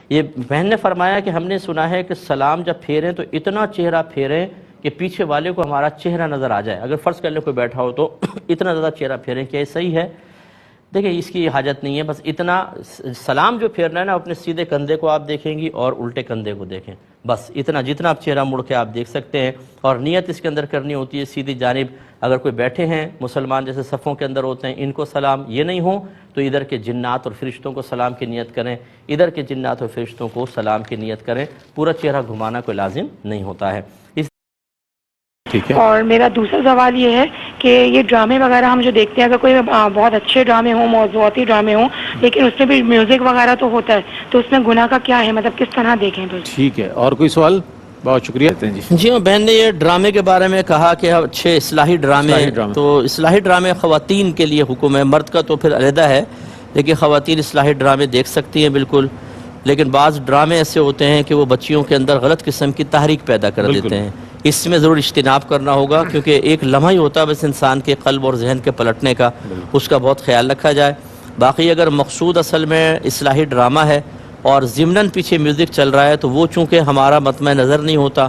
یہ بہن نے فرمایا کہ ہم نے سنا ہے کہ سلام جب پھیریں تو اتنا چہرہ پھیریں کہ پیچھے والے کو ہمارا چہرہ نظر آ جائے. اگر فرض کر لیں کوئی بیٹھا ہو تو اتنا زیادہ چہرہ پھیریں. کیا یہ صحیح ہے؟ دیکھیں اس کی حاجت نہیں ہے، بس اتنا سلام جو پھیرنا ہے نا، اپنے سیدھے کندھے کو آپ دیکھیں گی اور الٹے کندھے کو دیکھیں، بس اتنا، جتنا آپ چہرہ مڑ کے آپ دیکھ سکتے ہیں. اور نیت اس کے اندر کرنی ہوتی ہے سیدھی جانب. اگر کوئی بیٹھے ہیں مسلمان جیسے صفوں کے اندر ہوتے ہیں، ان کو سلام یہ نہیں ہو تو ادھر کے جنات اور فرشتوں کو سلام کی نیت کریں، ادھر کے جنات اور فرشتوں کو سلام کی نیت کریں. پورا چہرہ گھمانا کوئی لازم نہیں ہوتا ہے. اور میرا دوسرا سوال یہ ہے کہ یہ ڈرامے وغیرہ ہم جو دیکھتے ہیں، اگر کوئی بہت اچھے ڈرامے ہوں، موضوعاتی ڈرامے ہوں، لیکن اس میں بھی میوزک وغیرہ تو ہوتا ہے، تو اس میں گناہ کا کیا ہے، مطلب کس طرح دیکھیں؟ تو ٹھیک ہے، اور کوئی سوال؟ بہت شکریہ. جی ہاں، بہن نے یہ ڈرامے کے بارے میں کہا کہ اچھے اصلاحی ڈرامے، تو اصلاحی ڈرامے خواتین کے لیے حکم ہے، مرد کا تو پھر علیحدہ ہے، لیکن خواتین اصلاحی ڈرامے دیکھ سکتی ہیں بالکل. لیکن بعض ڈرامے ایسے ہوتے ہیں کہ وہ بچیوں کے اندر غلط قسم کی تحریک پیدا کر دیتے ہیں. اس میں ضرور اجتناب کرنا ہوگا، کیونکہ ایک لمحہ ہی ہوتا ہے بس انسان کے قلب اور ذہن کے پلٹنے کا، اس کا بہت خیال رکھا جائے. باقی اگر مقصود اصل میں اصلاحی ڈرامہ ہے اور ضمناً پیچھے میوزک چل رہا ہے، تو وہ چونکہ ہمارا مطمع نظر نہیں ہوتا،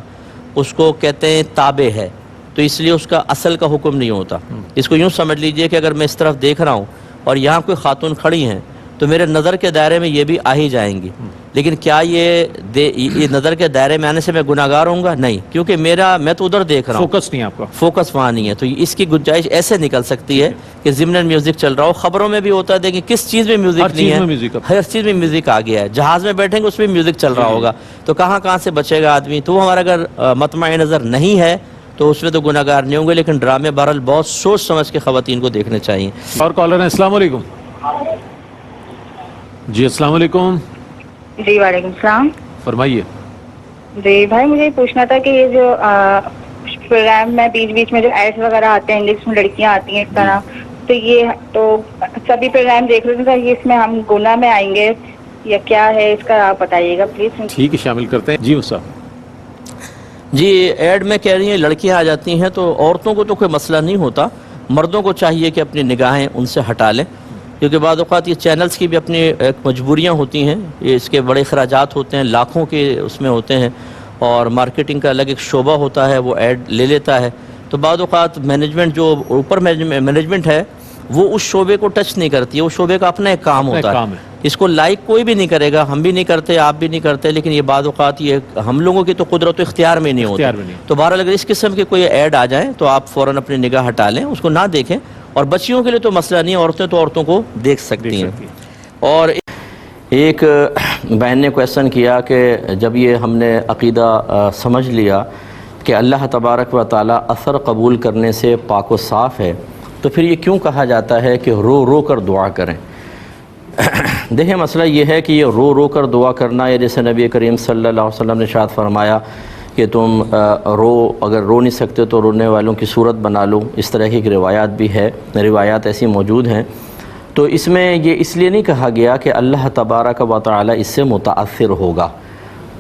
اس کو کہتے ہیں تابع ہے، تو اس لیے اس کا اصل کا حکم نہیں ہوتا. اس کو یوں سمجھ لیجئے کہ اگر میں اس طرف دیکھ رہا ہوں اور یہاں کوئی خاتون کھڑی ہیں تو میرے نظر کے دائرے میں یہ بھی آ ہی جائیں گی، لیکن کیا یہ نظر کے دائرے میں آنے سے میں گناہ گار ہوں گا؟ نہیں، کیونکہ میں تو ادھر دیکھ رہا ہوں، فوکس نہیں، آپ کا فوکس وہاں نہیں ہے. تو اس کی گنجائش ایسے نکل سکتی ہے کہ ضمناً میوزک چل رہا ہو. خبروں میں بھی ہوتا ہے، دیکھیں کس چیز میں میوزک نہیں ہے، ہر چیز میں میوزک آ گیا ہے. جہاز میں بیٹھیں گے اس میں میوزک چل رہا ہوگا، تو کہاں سے بچے گا آدمی؟ تو وہ ہمارا اگر مطمع نظر نہیں ہے تو اس میں تو گناہ گار نہیں ہوں گے. لیکن ڈرامے بہرحال بہت سوچ سمجھ کے خواتین کو دیکھنے چاہیے. اور کالر ہیں، السلام علیکم. جی السلام علیکم. جی وعلیکم السلام. فرمائیے. جی بھائی، مجھے یہ پوچھنا تھا کہ یہ جو پروگرام میں بیچ میں جو ایڈس وغیرہ آتے ہیں جس میں لڑکیاں آتی ہیں اس طرح، تو یہ تو سبھی پروگرام دیکھ رہے تھے، یہ اس میں ہم گناہ میں آئیں گے یا کیا ہے؟ اس کا آپ بتائیے گا پلیز. ٹھیک ہے، شامل کرتے ہیں. جی مصعب. جی ایڈ میں کہہ رہی ہیں لڑکیاں آ جاتی ہیں، تو عورتوں کو تو کوئی مسئلہ نہیں ہوتا، مردوں کو چاہیے کہ اپنی نگاہیں ان سے ہٹا لیں، کیونکہ بعض اوقات یہ چینلز کی بھی اپنی ایک مجبوریاں ہوتی ہیں، اس کے بڑے اخراجات ہوتے ہیں، لاکھوں کے اس میں ہوتے ہیں، اور مارکیٹنگ کا الگ ایک شعبہ ہوتا ہے، وہ ایڈ لے لیتا ہے. تو بعض اوقات مینجمنٹ جو اوپر مینجمنٹ ہے وہ اس شعبے کو ٹچ نہیں کرتی ہے، اس شعبے کا اپنا ایک کام ہوتا ہے. اس کو لائک کوئی بھی نہیں کرے گا، ہم بھی نہیں کرتے، آپ بھی نہیں کرتے، لیکن یہ بعض اوقات یہ ہم لوگوں کی تو قدرت و اختیار میں نہیں ہوتی. تو بہرحال اگر اس قسم کے کوئی ایڈ آ جائیں تو آپ فوراً اپنی نگاہ ہٹا لیں، اس کو نہ دیکھیں. اور بچیوں کے لیے تو مسئلہ نہیں، عورتیں تو عورتوں کو دیکھ سکتی ہیں. اور ایک بہن نے کویسچن کیا کہ جب یہ ہم نے عقیدہ سمجھ لیا کہ اللہ تبارک و تعالیٰ اثر قبول کرنے سے پاک و صاف ہے، تو پھر یہ کیوں کہا جاتا ہے کہ رو رو کر دعا کریں؟ دیکھیں مسئلہ یہ ہے کہ یہ رو رو کر دعا کرنا، یا جیسے نبی کریم صلی اللہ علیہ وسلم نے ارشاد فرمایا کہ تم اگر رو نہیں سکتے تو رونے والوں کی صورت بنا لو، اس طرح کی روایات بھی ہے، روایات ایسی موجود ہیں. تو اس میں یہ اس لیے نہیں کہا گیا کہ اللہ تبارک و تعالی اس سے متاثر ہوگا،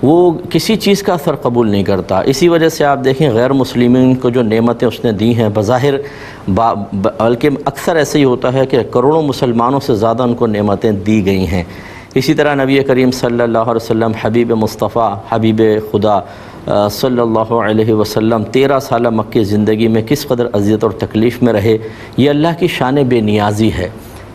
وہ کسی چیز کا اثر قبول نہیں کرتا. اسی وجہ سے آپ دیکھیں غیر مسلمین کو جو نعمتیں اس نے دی ہیں، بظاہر بلکہ اکثر ایسے ہی ہوتا ہے کہ کروڑوں مسلمانوں سے زیادہ ان کو نعمتیں دی گئی ہیں. اسی طرح نبی کریم صلی اللہ علیہ وسلم حبیب مصطفیٰ، حبیب خدا صلی اللہ علیہ وسلم 13 سالہ مکی زندگی میں کس قدر اذیت اور تکلیف میں رہے، یہ اللہ کی شان بے نیازی ہے.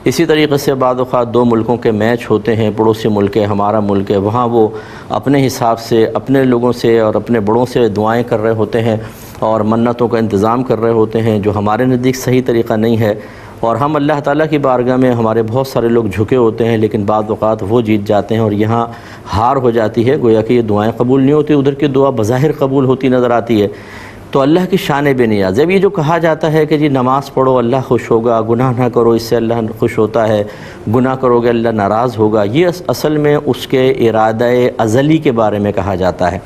اسی طریقے سے بعض اوقات دو ملکوں کے میچ ہوتے ہیں، پڑوسی ملک ہے، ہمارا ملک ہے، وہاں وہ اپنے حساب سے اپنے لوگوں سے اور اپنے بڑوں سے دعائیں کر رہے ہوتے ہیں اور منتوں کا انتظام کر رہے ہوتے ہیں، جو ہمارے نزدیک صحیح طریقہ نہیں ہے. اور ہم اللہ تعالیٰ کی بارگاہ میں ہمارے بہت سارے لوگ جھکے ہوتے ہیں، لیکن بعض اوقات وہ جیت جاتے ہیں اور یہاں ہار ہو جاتی ہے، گویا کہ یہ دعائیں قبول نہیں ہوتی، ادھر کی دعا بظاہر قبول ہوتی نظر آتی ہے. تو اللہ کی شان بے نیاز. جب یہ جو کہا جاتا ہے کہ جی نماز پڑھو اللہ خوش ہوگا، گناہ نہ کرو اس سے اللہ خوش ہوتا ہے، گناہ کرو گے اللہ ناراض ہوگا، یہ اصل میں اس کے ارادہ ازلی کے بارے میں کہا جاتا ہے.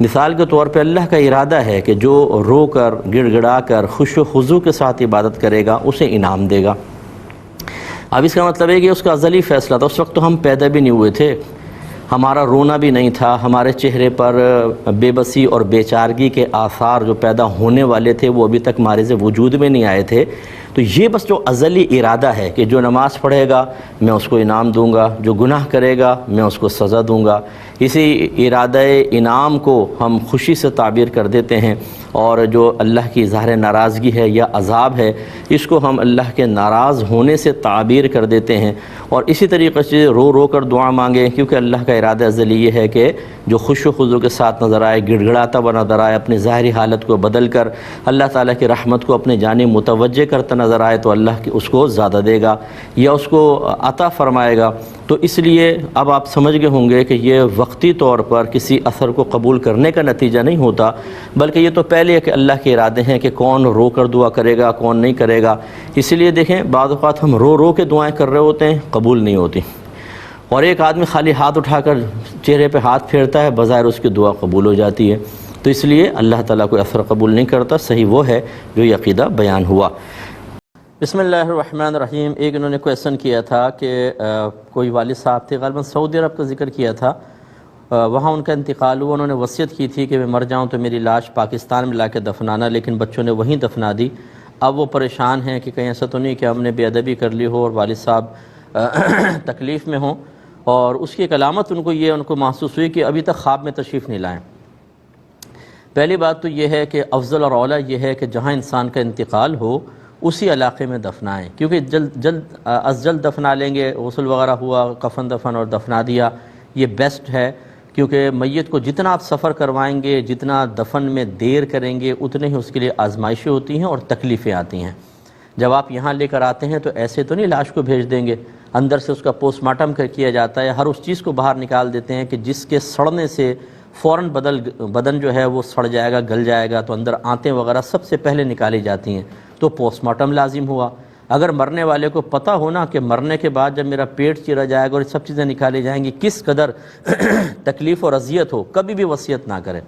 مثال کے طور پہ اللہ کا ارادہ ہے کہ جو رو کر گڑ گڑا کر خوش و خضوع کے ساتھ عبادت کرے گا اسے انعام دے گا. اب اس کا مطلب ہے کہ اس کا ازلی فیصلہ تھا، اس وقت تو ہم پیدا بھی نہیں ہوئے تھے، ہمارا رونا بھی نہیں تھا، ہمارے چہرے پر بے بسی اور بے چارگی کے آثار جو پیدا ہونے والے تھے وہ ابھی تک ہمارے سے وجود میں نہیں آئے تھے. تو یہ بس جو ازلی ارادہ ہے کہ جو نماز پڑھے گا میں اس کو انعام دوں گا، جو گناہ کرے گا میں اس کو سزا دوں گا، اسی ارادہ انعام کو ہم خوشی سے تعبیر کر دیتے ہیں، اور جو اللہ کی ظاہر ناراضگی ہے یا عذاب ہے اس کو ہم اللہ کے ناراض ہونے سے تعبیر کر دیتے ہیں، اور اسی طریقے سے رو رو کر دعا مانگیں، کیونکہ اللہ کا ارادہ ازلی یہ ہے کہ جو خوش و خضوع کے ساتھ نظر آئے، گڑ گڑاتا ہوا نظر آئے، اپنی ظاہری حالت کو بدل کر اللہ تعالیٰ کی رحمت کو اپنے جانب متوجہ کرتا نظر آئے تو اللہ اس کو زیادہ دے گا یا اس کو عطا فرمائے گا۔ تو اس لیے اب آپ سمجھ گئے ہوں گے کہ یہ وقتی طور پر کسی اثر کو قبول کرنے کا نتیجہ نہیں ہوتا، بلکہ یہ تو پہلے ہے کہ اللہ کے ارادے ہیں کہ کون رو کر دعا کرے گا، کون نہیں کرے گا۔ اس لیے دیکھیں بعض اوقات ہم رو رو کے دعائیں کر رہے ہوتے ہیں، قبول نہیں ہوتی، اور ایک آدمی خالی ہاتھ اٹھا کر چہرے پہ ہاتھ پھیرتا ہے، بظاہر اس کی دعا قبول ہو جاتی ہے۔ تو اس لیے اللہ تعالیٰ کوئی اثر قبول نہیں کرتا، صحیح وہ ہے جو یہ عقیدہ بیان ہوا۔ بسم اللہ الرحمن الرحیم۔ ایک انہوں نے کویسچن کیا تھا کہ کوئی والد صاحب تھے، غالباً سعودی عرب کا ذکر کیا تھا، وہاں ان کا انتقال ہوا، انہوں نے وصیت کی تھی کہ میں مر جاؤں تو میری لاش پاکستان میں لا کے دفنانا، لیکن بچوں نے وہیں دفنا دی۔ اب وہ پریشان ہیں کہ کہیں ایسا تو نہیں کہ ہم نے بے ادبی کر لی ہو اور والد صاحب تکلیف میں ہوں، اور اس کی ایک علامت ان کو محسوس ہوئی کہ ابھی تک خواب میں تشریف نہیں لائیں۔ پہلی بات تو یہ ہے کہ افضل اور اولیٰ یہ ہے کہ جہاں انسان کا انتقال ہو اسی علاقے میں دفنائیں، کیونکہ جلد دفنا لیں گے، غسل وغیرہ ہوا، کفن دفن اور دفنا دیا، یہ بیسٹ ہے، کیونکہ میت کو جتنا آپ سفر کروائیں گے، جتنا دفن میں دیر کریں گے، اتنے ہی اس کے لیے آزمائشیں ہوتی ہیں اور تکلیفیں آتی ہیں۔ جب آپ یہاں لے کر آتے ہیں تو ایسے تو نہیں لاش کو بھیج دیں گے، اندر سے اس کا پوسٹ مارٹم کیا جاتا ہے، ہر اس چیز کو باہر نکال دیتے ہیں کہ جس کے سڑنے سے فوراً بدن جو ہے وہ سڑ جائے گا، گل جائے گا، تو اندر آنتیں وغیرہ سب سے پہلے نکالی جاتی ہیں، تو پوسٹ مارٹم لازم ہوا۔ اگر مرنے والے کو پتہ ہونا کہ مرنے کے بعد جب میرا پیٹ چیرا جائے گا اور یہ سب چیزیں نکالی جائیں گی کس قدر تکلیف اور اذیت ہو، کبھی بھی وصیت نہ کریں۔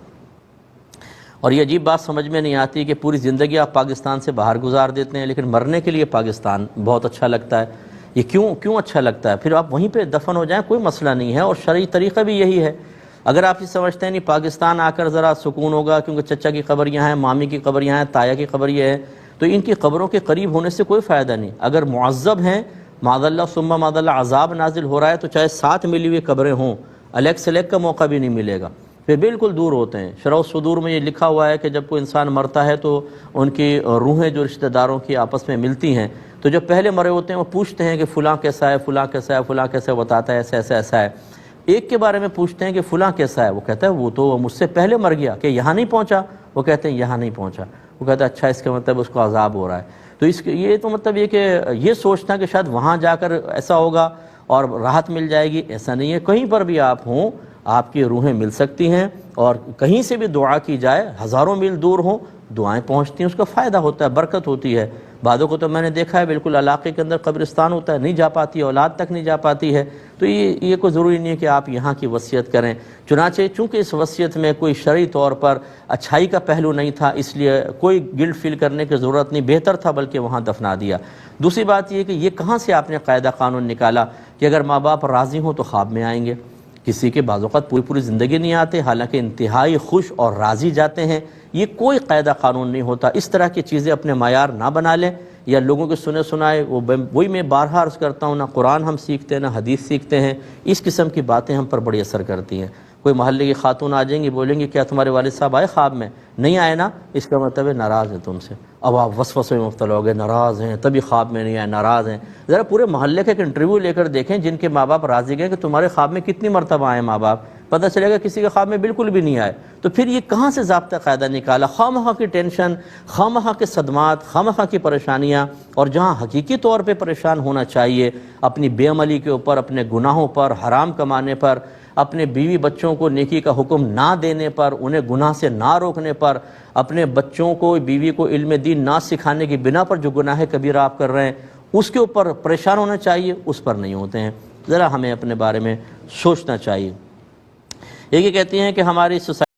اور یہ عجیب بات سمجھ میں نہیں آتی کہ پوری زندگی آپ پاکستان سے باہر گزار دیتے ہیں لیکن مرنے کے لیے پاکستان بہت اچھا لگتا ہے۔ یہ کیوں اچھا لگتا ہے؟ پھر آپ وہیں پہ دفن ہو جائیں، کوئی مسئلہ نہیں ہے، اور شرعی طریقہ بھی یہی ہے۔ اگر آپ یہ سمجھتے ہیں نہیں پاکستان آ کر ذرا سکون ہوگا کیونکہ چچا کی قبر یہاں ہے، مامی کی قبر یہاں ہے، تایا کی قبر یہ ہے، تو ان کی قبروں کے قریب ہونے سے کوئی فائدہ نہیں۔ اگر معذب ہیں، معاذ اللہ ثم معاذ اللہ عذاب نازل ہو رہا ہے، تو چاہے ساتھ ملی ہوئی قبریں ہوں، الیک سلیک کا موقع بھی نہیں ملے گا، پھر بالکل دور ہوتے ہیں۔ شرح الصدور میں یہ لکھا ہوا ہے کہ جب کوئی انسان مرتا ہے تو ان کی روحیں جو رشتہ داروں کی آپس میں ملتی ہیں، تو جو پہلے مرے ہوتے ہیں وہ پوچھتے ہیں کہ فلاں کیسا ہے، فلاں کیسا ہے، فلاں کیسا ہے، بتاتا ہے ایسا ایسا ایسا ہے۔ ایک کے بارے میں پوچھتے ہیں کہ فلاں کیسا ہے، وہ کہتا ہے وہ تو مجھ سے پہلے مر گیا، کہ یہاں نہیں پہنچا، وہ کہتے ہیں یہاں نہیں پہنچا، وہ کہتا ہے اچھا اس کا مطلب اس کو عذاب ہو رہا ہے۔ تو یہ تو مطلب یہ کہ یہ سوچنا کہ شاید وہاں جا کر ایسا ہوگا اور راحت مل جائے گی، ایسا نہیں ہے۔ کہیں پر بھی آپ ہوں آپ کی روحیں مل سکتی ہیں، اور کہیں سے بھی دعا کی جائے، ہزاروں میل دور ہوں دعائیں پہنچتی ہیں، اس کا فائدہ ہوتا ہے، برکت ہوتی ہے۔ بعضوں کو تو میں نے دیکھا ہے بالکل علاقے کے اندر قبرستان ہوتا ہے، نہیں جا پاتی، اولاد تک نہیں جا پاتی ہے، تو یہ کوئی ضروری نہیں ہے کہ آپ یہاں کی وصیت کریں۔ چنانچہ چونکہ اس وصیت میں کوئی شرعی طور پر اچھائی کا پہلو نہیں تھا، اس لیے کوئی گلٹ فیل کرنے کی ضرورت نہیں، بہتر تھا بلکہ وہاں دفنا دیا۔ دوسری بات یہ کہ یہ کہاں سے آپ نے قاعدہ قانون نکالا کہ اگر ماں باپ راضی ہوں تو خواب میں آئیں گے؟ کسی کے بعض اوقات پوری زندگی نہیں آتے، حالانکہ انتہائی خوش اور راضی جاتے ہیں، یہ کوئی قاعدہ قانون نہیں ہوتا۔ اس طرح کی چیزیں اپنے معیار نہ بنا لیں، یا لوگوں کے سنے سنائے وہی میں بارہا عرض کرتا ہوں، نہ قرآن ہم سیکھتے ہیں نہ حدیث سیکھتے ہیں، اس قسم کی باتیں ہم پر بڑی اثر کرتی ہیں۔ کوئی محلے کی خاتون آ جائیں گی، بولیں گی کیا تمہارے والد صاحب آئے خواب میں؟ نہیں آئے نا، اس کا مطلب ہے ناراض ہے تم سے۔ اب آپ وسوسے میں مبتلا ہو گئے، ناراض ہیں تبھی خواب میں نہیں آئے، ناراض ہیں۔ ذرا پورے محلے کا ایک انٹرویو لے کر دیکھیں جن کے ماں باپ راضی گئے کہ تمہارے خواب میں کتنی مرتبہ آئے ماں باپ، پتہ چلے گا کسی کے خواب میں بالکل بھی نہیں آئے۔ تو پھر یہ کہاں سے ضابطہ قاعدہ نکالا؟ خواہ کی ٹینشن، خواہ کے صدمات، خواہ کی پریشانیاں، اور جہاں حقیقی طور پہ پریشان ہونا چاہیے اپنی بے عملی کے اوپر، اپنے گناہوں پر، حرام کمانے پر، اپنے بیوی بچوں کو نیکی کا حکم نہ دینے پر، انہیں گناہ سے نہ روکنے پر، اپنے بچوں کو بیوی کو علم دین نہ سکھانے کی بنا پر جو گناہ کبیرہ آپ کر رہے ہیں اس کے اوپر پریشان ہونا چاہیے، اس پر نہیں ہوتے ہیں۔ ذرا ہمیں اپنے بارے میں سوچنا چاہیے۔ یہ کہتی ہیں کہ ہماری سوسائٹی